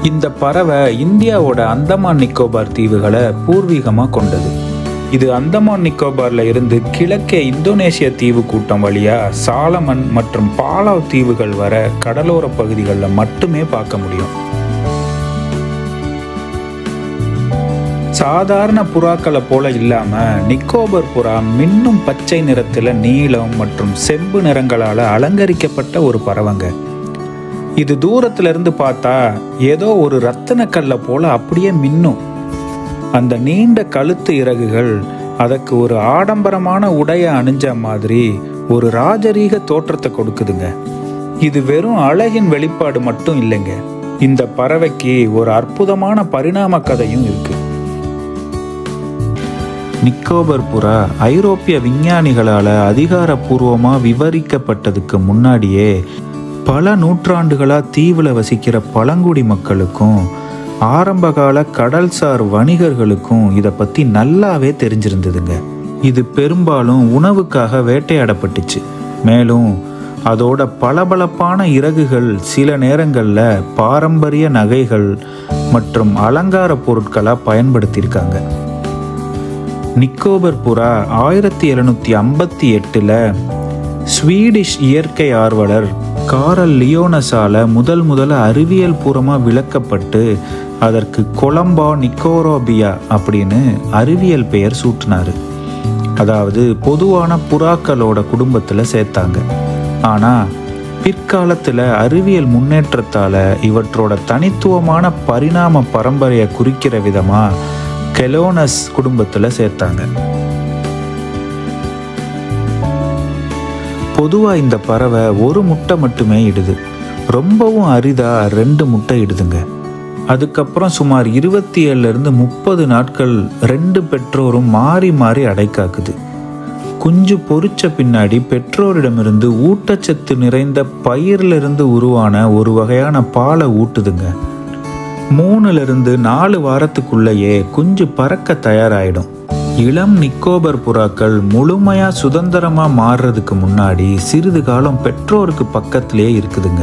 இந்த பறவை இந்தியாவோட அந்தமான் நிக்கோபார் தீவுகளை பூர்வீகமாக கொண்டது. இது அந்தமான் நிக்கோபார்ல இருந்து கிழக்கே இந்தோனேசிய தீவு கூட்டம் வழியா சாலமன் மற்றும் பாலாவ் தீவுகள் வர கடலோர பகுதிகளில் மட்டுமே பார்க்க முடியும். சாதாரண புறாக்களை போல இல்லாம நிக்கோபர் புறா மின்னும் பச்சை நிறத்துல நீலம் மற்றும் செம்பு நிறங்களால அலங்கரிக்கப்பட்ட ஒரு பறவைங்க. இது தூரத்துல இருந்து பார்த்தா ஏதோ ஒரு ரத்தின கல்லை போல அப்படியே மின்னும். அந்த நீண்ட கழுத்து இறகுகள் அதற்கு ஒரு ஆடம்பரமான உடைய அணிஞ்ச மாதிரி ஒரு ராஜரீக தோற்றத்தை கொடுக்குதுங்க. இது வெறும் அழகின் வெளிப்பாடு மட்டும் இல்லைங்க, இந்த பறவைக்கு ஒரு அற்புதமான பரிணாம கதையும் இருக்கு. நிக்கோபர் புறா ஐரோப்பிய விஞ்ஞானிகளால் அதிகாரப்பூர்வமாக விவரிக்கப்பட்டதுக்கு முன்னாடியே பல நூற்றாண்டுகளாக தீவில் வசிக்கிற பழங்குடி மக்களுக்கும் ஆரம்பகால கடல்சார் வணிகர்களுக்கும் இதை பற்றி நல்லாவே தெரிஞ்சிருந்ததுங்க. இது பெரும்பாலும் உணவுக்காக வேட்டையாடப்பட்டுச்சு. மேலும் அதோட பளபளப்பான இறகுகள் சில நேரங்களில் பாரம்பரிய நகைகள் மற்றும் அலங்கார பொருட்களாக பயன்படுத்தியிருக்காங்க. நிக்கோபர் புறா 1758 ஸ்வீடிஷ் இயற்கை ஆர்வலர் காரல் லியோனஸால முதல்ல அறிவியல் பூர்வமாக விளக்கப்பட்டு அதற்கு கொலம்பா நிக்கோரோபியா அப்படின்னு அறிவியல் பெயர் சூட்டினாரு. அதாவது பொதுவான புறாக்களோட குடும்பத்தில் சேர்த்தாங்க. ஆனால் பிற்காலத்தில் அறிவியல் முன்னேற்றத்தால் இவற்றோட தனித்துவமான பரிணாம பரம்பரையை குறிக்கிற விதமாக கெலோனஸ் குடும்பத்தில் சேர்த்தாங்க. பொதுவாக இந்த பறவை ஒரு முட்டை மட்டுமே இடுது. ரொம்பவும் அரிதாக 2 முட்டை இடுதுங்க. அதுக்கப்புறம் சுமார் 27 30 நாட்கள் 2 பெற்றோரும் மாறி மாறி அடைக்காக்குது. குஞ்சு பொரிச்ச பின்னாடி பெற்றோரிடமிருந்து ஊட்டச்சத்து நிறைந்த பயிரிலிருந்து உருவான ஒரு வகையான பாலை ஊட்டுதுங்க. 3 to 4 வாரத்துக்குள்ளேயே குஞ்சு பறக்க தயாராகிடும். இளம் நிக்கோபர் புறாக்கள் முழுமையா சுதந்திரமா மாறுறதுக்கு முன்னாடி சிறிது காலம் பெற்றோருக்கு பக்கத்திலேயே இருக்குதுங்க.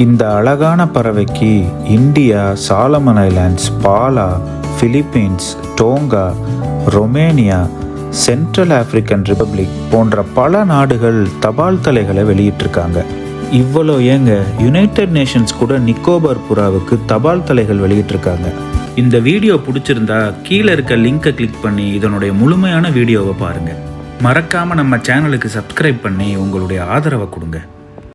இந்த அழகான பறவைக்கு India, Solomon islands, Bala, Philippines, Tonga, Romania, central African republic போன்ற பல நாடுகள் தபால் தலைகளை வெளியிட்டிருக்காங்க. இவ்வளோ ஏங்க, யுனைடெட் நேஷன்ஸ் கூட நிக்கோபார் புறாவுக்கு தபால் தலைகள் வெளியிட்டிருக்காங்க. இந்த வீடியோ பிடிச்சிருந்தா கீழே இருக்க லிங்கை கிளிக் பண்ணி இதனுடைய முழுமையான வீடியோவை பாருங்கள். மறக்காமல் நம்ம சேனலுக்கு சப்ஸ்கிரைப் பண்ணி உங்களுடைய ஆதரவை கொடுங்க.